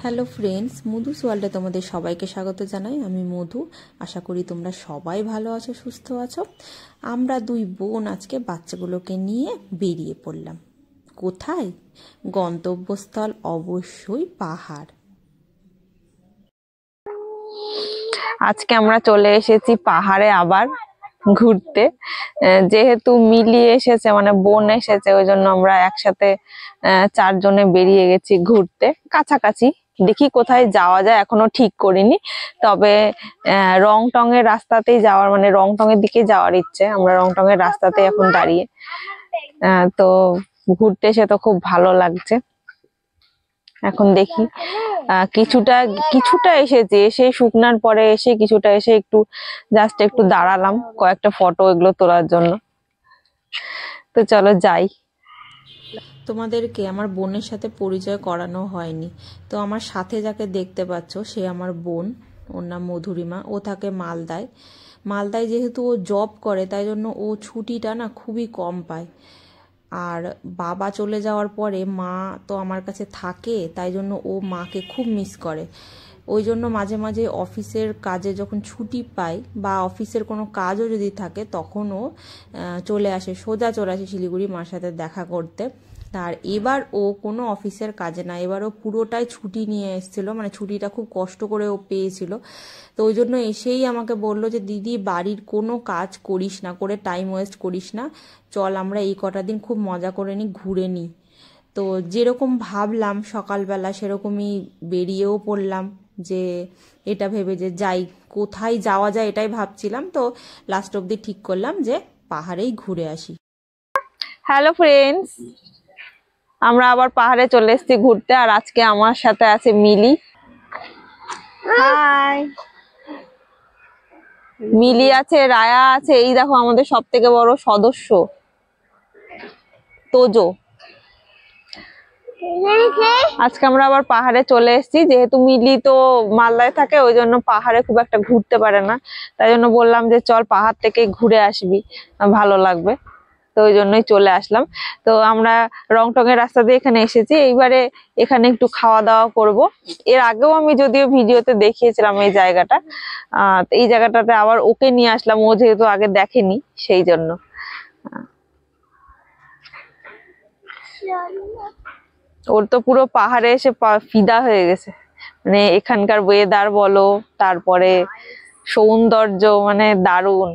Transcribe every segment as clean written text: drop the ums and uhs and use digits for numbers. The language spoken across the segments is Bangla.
হ্যালো ফ্রেন্ডস, মধুস ওয়ার্ল্ডে তোমাদের সবাইকে স্বাগত জানাই। আমি মধু। আশা করি তোমরা সবাই ভালো আছো, সুস্থ আছো। আমরা দুই বোন আজকে বাচ্চাগুলোকে নিয়ে বেরিয়ে পড়লাম। কোথায়? গন্তব্যস্থল অবশ্যই পাহাড়। আজকে আমরা চলে এসেছি পাহাড়ে আবার ঘুরতে। যেহেতু মিলি এসেছে, মানে বোন এসেছে, ওই জন্য আমরা একসাথে চারজনে বেরিয়ে গেছি ঘুরতে। কাছাকাছি দেখি কোথায় যাওয়া যায়, এখনো ঠিক করিনি। তবে রংটং এর রাস্তাতেই যাওয়ার, মানে রংটং এর দিকে যাওয়ার ইচ্ছে। আমরা রংটং এর রাস্তাতে এখন দাঁড়িয়ে, তো ঘুরতে এসে তো খুব ভালো লাগছে। এখন দেখি কিছুটা এসেছে, এসে শুকনার পরে এসে কিছুটা এসে একটু জাস্ট একটু দাঁড়ালাম কয়েকটা ফটো এগুলো তোলার জন্য। তো চলো যাই। তোমাদেরকে আমার বোনের সাথে পরিচয় করানো হয়নি। তো আমার সাথে যাকে দেখতে পাচ্ছ সে আমার বোন, ওর নাম মধুরিমা। ও থাকে মালদায়। মালদায় যেহেতু ও জব করে, তাই জন্য ও ছুটিটা না খুবই কম পায়। আর বাবা চলে যাওয়ার পরে মা তো আমার কাছে থাকে, তাই জন্য ও মাকে খুব মিস করে। ওই জন্য মাঝে মাঝে অফিসের কাজে যখন ছুটি পায় বা অফিসের কোনো কাজও যদি থাকে, তখন ও চলে আসে, সোজা চলে আসে শিলিগুড়ি মার সাথে দেখা করতে। আর এবার ও কোনো অফিসের কাজে না, এবার ও পুরোটাই ছুটি নিয়ে এসেছিলো, মানে ছুটিটা খুব কষ্ট করে ও পেয়েছিল। তো ওই জন্য এসেই আমাকে বললো যে দিদি, বাড়ির কোনো কাজ করিস না, করে টাইম ওয়েস্ট করিস না, চল আমরা এই কটা দিন খুব মজা করে নিই, ঘুরে নিই। তো যেরকম ভাবলাম সকালবেলা সেরকমই বেরিয়েও পড়লাম, যে এটা ভেবে যে যাই, কোথায় যাওয়া যায় এটাই ভাবছিলাম। তো লাস্ট অবধি ঠিক করলাম যে পাহাড়েই ঘুরে আসি। হ্যালো ফ্রেন্ডস, আমরা আবার পাহাড়ে চলে এসেছি ঘুরতে। আর আজকে আমার সাথে আছে মিলি। হাই। মিলি আছে, রায়া আছে, এই দেখো আমাদের সব থেকে বড় সদস্য তোজো। আজকে আমরা আবার পাহাড়ে চলে এসেছি। যেহেতু মিলি তো মালদায় থাকে, ওই জন্য পাহাড়ে খুব একটা ঘুরতে পারে না, তাই জন্য বললাম যে চল পাহাড় থেকে ঘুরে আসবি, ভালো লাগবে। তো ওই জন্যই চলে আসলাম। তো আমরা রংটং এর রাস্তা দিয়ে এখানে এসেছি। এইবারে এখানে একটু খাওয়া দাওয়া করব। এর আগেও আমি যদিও ভিডিওতে দেখিয়েছিলাম এই জায়গাটা। এই জায়গাটাতে আবার ওকে নিয়ে আসলাম, ও যেহেতু আগে দেখেনি সেই জন্য। ওর তো পুরো পাহাড়ে এসে ফিদা হয়ে গেছে। মানে এখানকার ওয়েদার বলো, তারপরে সৌন্দর্য, মানে দারুণ।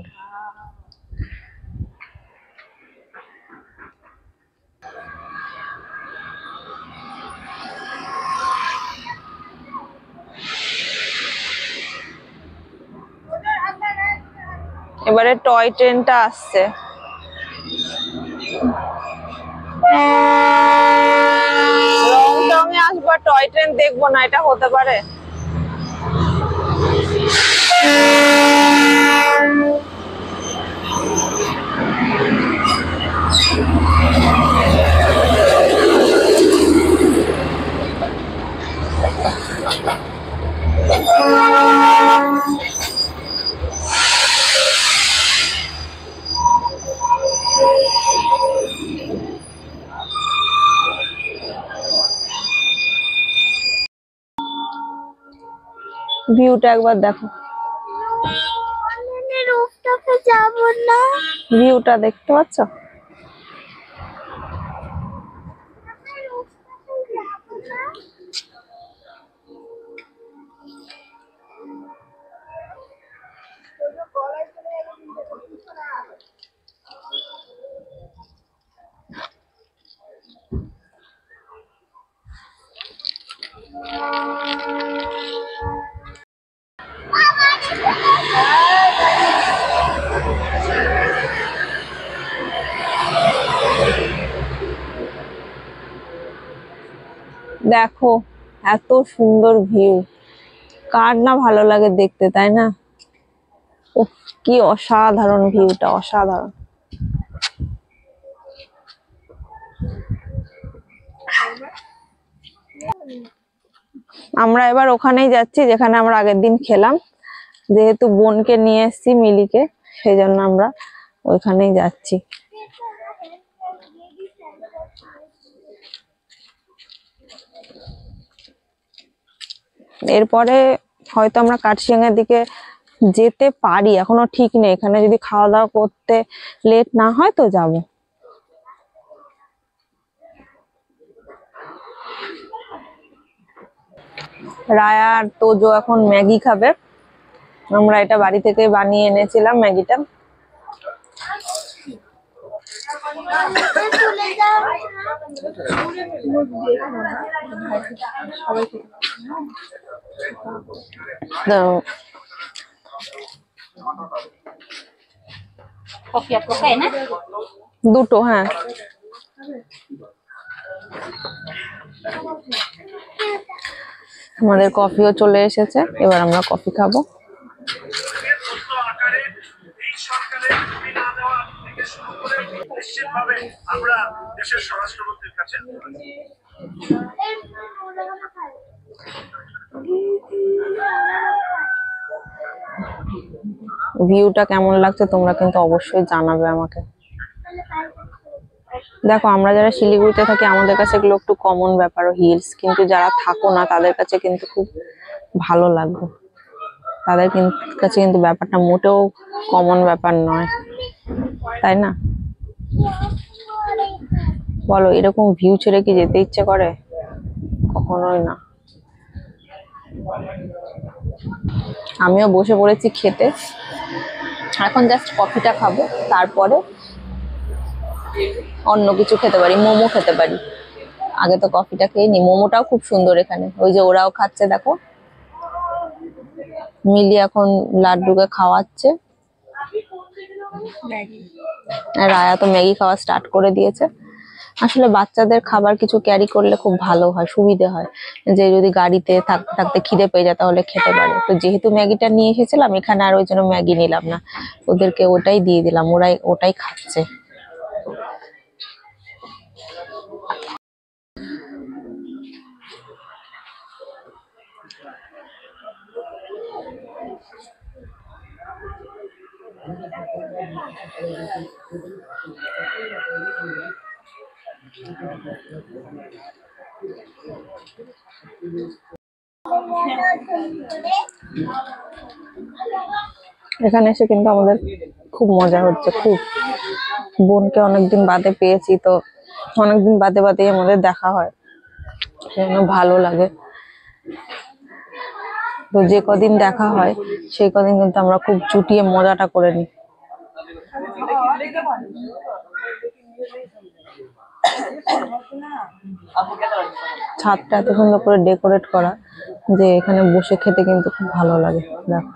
এবারে টয় ট্রেনটা আসছে। রংটং এ আসবো, টয় ট্রেন দেখবো না, এটা হতে পারে? ভিউটা একবার দেখো, ভিউটা দেখতে পাচ্ছ? দেখো এত সুন্দর ভিউ, কার না ভালো লাগে দেখতে, তাই না? উফ, কি অসাধারণ ভিউটা, অসাধারণ। আমরা এবার ওখানেই যাচ্ছি যেখানে আমরা আগের দিন খেলাম। যেহেতু বোনকে নিয়ে এসেছি, মিলিকে, সেই জন্য আমরা ওইখানেই যাচ্ছি। এরপরে হয়তো আমরা কার্শিয়াঙের দিকে যেতে পারি, এখনো ঠিক নেই। এখানে যদি খাওয়া দাওয়া করতে লেট না হয় তো যাবো। রায়া আর তোজো এখন ম্যাগি খাবে। আমরা এটা বাড়ি থেকে বানিয়ে এনেছিলাম ম্যাগিটা। দুটো, হ্যাঁ। আমাদের কফিও চলে এসেছে, এবার আমরা কফি খাবো। ভিউটা কেমন লাগছে তোমরা কিন্তু অবশ্যই জানাবে আমাকে। দেখো, আমরা যারা শিলিগুড়িতে থাকি আমাদের কাছে এগুলো একটু কমন ব্যাপার, হিলস, কিন্তু যারা থাকো না তাদের কাছে কিন্তু খুব ভালো লাগবে। তাদের কাছে কিন্তু ব্যাপারটা মোটেও কমন ব্যাপার নয়, তাই না? বলো, এরকম ভিউ ছেড়ে কি যেতে ইচ্ছে করে? কখনোই না। আমিও বসে পড়েছি খেতে, এখন জাস্ট কফিটা খাবো, তারপরে অন্য কিছু খেতে পারি, মোমো খেতে পারি। আগে তো কফিটা খেয়ে নি। মোমোটাও খুব সুন্দর এখানে, ওই যে ওরাও খাচ্ছে দেখো। মিলি এখন লাড্ডুকে খাওয়াচ্ছে, রায়া তো ম্যাগি খাওয়া স্টার্ট করে দিয়েছে। আসলে বাচ্চাদের খাবার কিছু ক্যারি করলে খুব ভালো হয়, সুবিধে হয়, যে যদি গাড়িতে থাকতে থাকতে খিদে পেয়ে যায় তাহলে খেতে পারে। তো যেহেতু ম্যাগিটা নিয়ে এসেছিলাম এখানে, আর ওই জন্য ম্যাগি নিলাম না, ওদেরকে ওটাই দিয়ে দিলাম, ওরাই ওটাই খাচ্ছে। এখানে এসে কিন্তু আমাদের খুব মজা হচ্ছে, খুব। বোনকে অনেকদিন বাদে পেয়েছি, তো অনেকদিন বাদে বাদে আমাদের দেখা হয়, সেজন্য ভালো লাগে। তো যে কদিন দেখা হয় সেই কদিন কিন্তু আমরা খুব চুটিয়ে মজাটা করে নিই। ছাদটা এত সুন্দর করে ডেকোরেট করা যে এখানে বসে খেতে কিন্তু খুব ভালো লাগে। দেখো,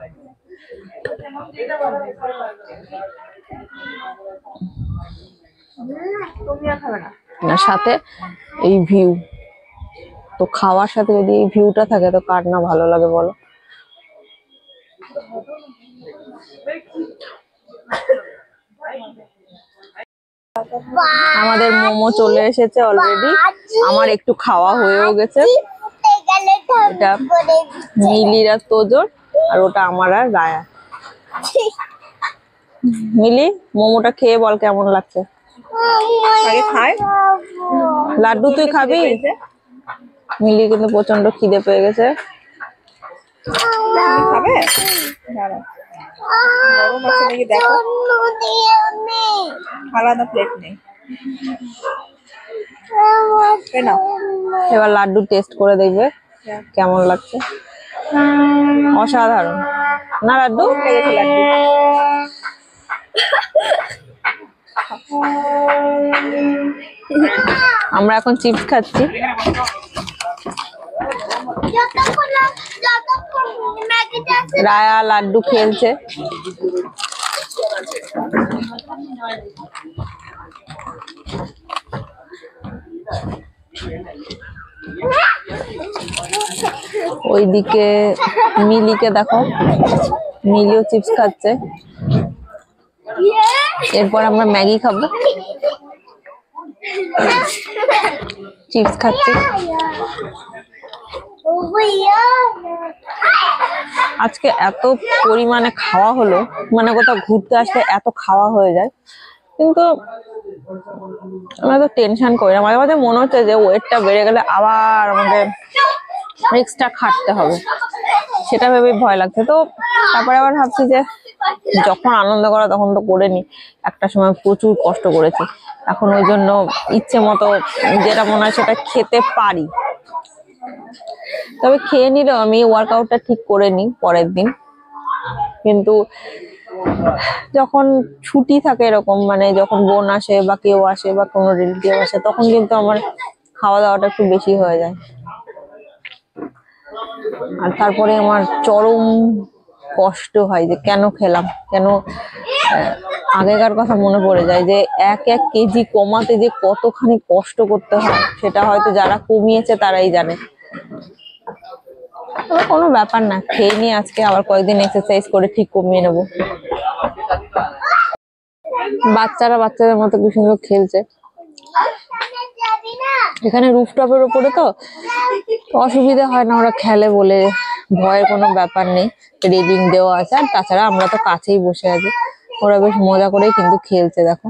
সাথে এই ভিউ, তো খাওয়ার সাথে যদি এই ভিউটা থাকে তো কার না ভালো লাগে বলো। আমাদের মোমো চলে এসেছে অলরেডি, আমার একটু খাওয়া হয়েও গেছে। এটা মিলির আর তোজোর, আর ওটা আমার আর রায়া। মিলি, মোমোটা খেয়ে বল কেমন লাগছে। লাড্ডু তুই খাবি? মিলি কিন্তু প্রচন্ড খিদে পেয়ে গেছে। এবার লাড্ডু টেস্ট করে দেখবে কেমন লাগছে। অসাধারণ না লাড্ডু? আমরা এখন চিপস খাচ্ছি। রায়া লাড্ডু খেলছে। ওইদিকে মিলিকে দেখো, মিলিও চিপস খাচ্ছে। এরপর আমরা ম্যাগি খাবো, চিপস খাচ্ছি। আজকে এত পরিমাণে খাওয়া হলো, মানে কোথাও ঘুরতে আসলে এত খাওয়া হয়ে যায়, কিন্তু আমরা তো টেনশন করি না। মাঝে মাঝে মনে হচ্ছে যে ওয়েটটা বেড়ে গেলে আবার আমাদের এক্সট্রা খাটতে হবে, সেটা ভেবে ভয় লাগছে। তো তারপরে আবার ভাবছি যে যখন আনন্দ করা তখন তো করে নি, একটা সময় প্রচুর কষ্ট করেছি, এখন ওই জন্য ইচ্ছে মতো যেটা মনে হয় সেটা খেতে পারি। তবে খেয়ে নিলেও আমি ওয়ার্কআউটটা ঠিক করে নিই পরের দিন। কিন্তু যখন ছুটি থাকে এরকম, মানে যখন বোন আসে বা কেউ আসে বা কোনো রিলেটিভ আসে, তখন কিন্তু আমার খাওয়া দাওয়াটা একটু বেশি হয়ে যায়। আর তারপরে আমার চরম কষ্ট হয় যে কেন খেলাম, কেন। আগেকার কথা মনে পড়ে যায় যে 1 কেজি কমাতে যে কতখানি কষ্ট করতে হয়, সেটা হয়তো যারা কমিয়েছে তারাই জানে। কোনো ব্যাপার না, খেয়ে নিয়ে আজকে আবার কয়েকদিন এক্সারসাইজ করে ঠিক কমিয়ে নেবো। বাচ্চারা বাচ্চাদের মতো কি সুন্দর খেলছে। এখানে রুফটপের উপরে তো অসুবিধা হয় না, ওরা খেলে বলে ভয়ের কোনো ব্যাপার নেই, রেলিং দেওয়া আছে। আর তাছাড়া আমরা তো কাছেই বসে আছি, ওরা বেশ মজা করেই কিন্তু খেলছে। দেখো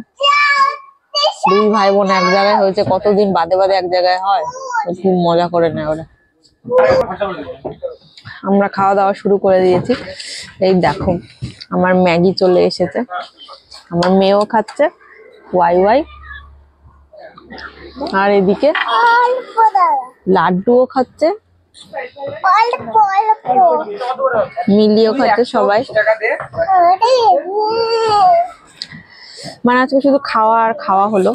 2 ভাই বোন এক জায়গায় হয়েছে, কতদিন বাদে বাদে এক জায়গায় হয়, খুব মজা করে নেয় ওরা। আমরা খাওয়া দাওয়া শুরু করে দিয়েছি। এই দেখো আমার ম্যাগি চলে এসেছে, আমার মেয়েও খাচ্ছে ওয়াই ওয়াই, আর এদিকে লাড্ডুও খাচ্ছে, মিলিও খাচ্ছে, সবাই। মানে আজকে শুধু খাওয়া আর খাওয়া হলো,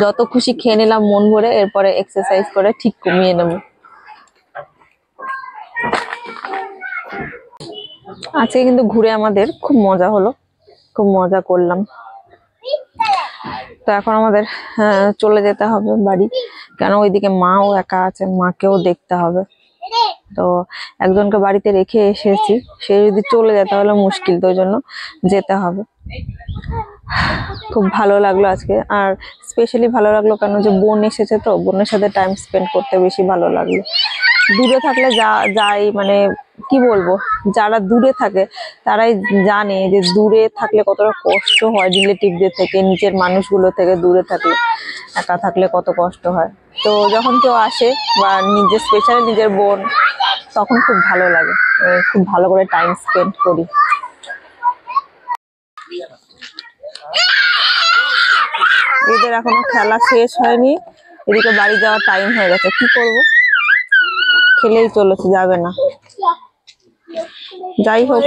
যত খুশি খেয়ে নিলাম মন ভরে, এরপরে এক্সারসাইজ করে ঠিক কমিয়ে নেব। আজকে কিন্তু ঘুরে আমাদের খুব মজা হলো, খুব মজা করলাম। তো এখন আমাদের চলে যেতে হবে বাড়ি, কেন ওইদিকে মাও একা আছে, মাকেও দেখতে হবে। তো একজনকে বাড়িতে রেখে এসেছি, সে যদি চলে যায় তাহলে মুশকিল, তো ওই জন্য যেতে হবে। খুব ভালো লাগলো আজকে, আর স্পেশালি ভালো লাগলো কেন যে বোন এসেছে, তো বোনের সাথে টাইম স্পেন্ড করতে বেশি ভালো লাগলো। দূরে থাকলে যাই মানে কি বলবো, যারা দূরে থাকে তারাই জানে যে দূরে থাকলে কতটা কষ্ট হয়, রিলেটিভদের থেকে, নিজের মানুষগুলো থেকে দূরে থাকলে, একা থাকলে কত কষ্ট হয়। তো যখন কেউ আসে বা নিজের স্পেশালি নিজের বোন, তখন খুব ভালো লাগে, খুব ভালো করে টাইম স্পেন্ড করি। এদের এখনো খেলা শেষ হয়নি, এদিকে বাড়ি যাওয়ার টাইম হয়ে গেছে, কি করব, খেলেই চলেছে, যাবে না। যাই হোক,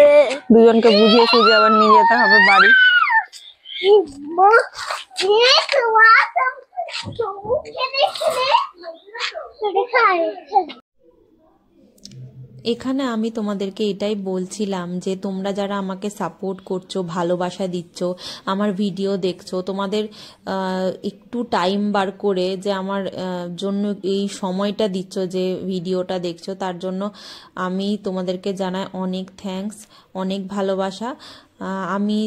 দুজনকে বুঝিয়ে সুঝিয়ে আবার নিয়ে যেতে হবে বাড়ি। এখানে আমি তোমাদেরকে এটাই বলছিলাম যে তোমরা যারা আমাকে সাপোর্ট করছো, ভালোবাসা দিচ্ছ, আমার ভিডিও দেখছো, তোমাদের একটু টাইম বার করে যে আমার জন্য এই সময়টা দিচ্ছ, যে ভিডিওটা দেখছো, তার জন্য আমি তোমাদেরকে জানাই অনেক থ্যাঙ্কস, অনেক ভালোবাসা। আমি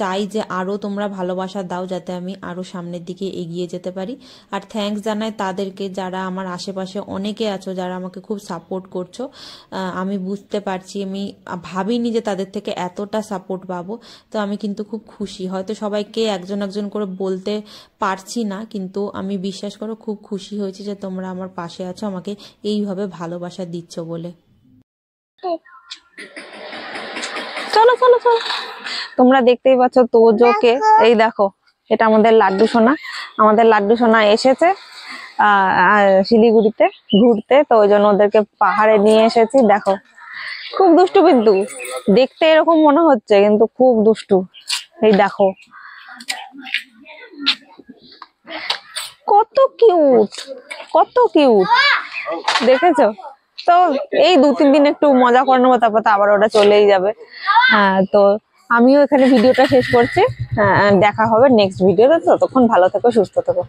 চাই যে আরও তোমরা ভালোবাসা দাও, যাতে আমি আরও সামনের দিকে এগিয়ে যেতে পারি। আর থ্যাঙ্কস জানাই তাদেরকে যারা আমার আশেপাশে অনেকে আছো, যারা আমাকে খুব সাপোর্ট করছো। আমি বুঝতে পারছি, আমি ভাবিনি যে তাদের থেকে এতটা সাপোর্ট পাবো। তো আমি কিন্তু খুব খুশি, হয়তো সবাইকে একজন একজন করে বলতে পারছি না, কিন্তু আমি বিশ্বাস করো খুব খুশি হয়েছি যে তোমরা আমার পাশে আছো, আমাকে এইভাবে ভালোবাসা দিচ্ছ বলে। চলো চলো চলো, তোমরা দেখতেই পাচ্ছ তোজোকে, এই দেখো এটা আমাদের লাড্ডু সোনা। আমাদের লাড্ডু সোনা এসেছে শিলিগুড়িতে ঘুরতে, তো ওই জন্য ওদেরকে পাহাড়ে নিয়ে এসেছি। দেখো খুব দুষ্টু, কিন্তু দেখতে এরকম মনে হচ্ছে কিন্তু খুব দুষ্টু। এই দেখো কত কিউট, কত কিউট, দেখেছো? তো এই 2-3 দিন একটু মজা করে নেবো, তারপর তো আবার ওটা চলেই যাবে। তো আমিও এখানে ভিডিওটা শেষ করছি, দেখা হবে নেক্সট ভিডিওতে। ততক্ষণ ভালো থেকো, সুস্থ থেকো।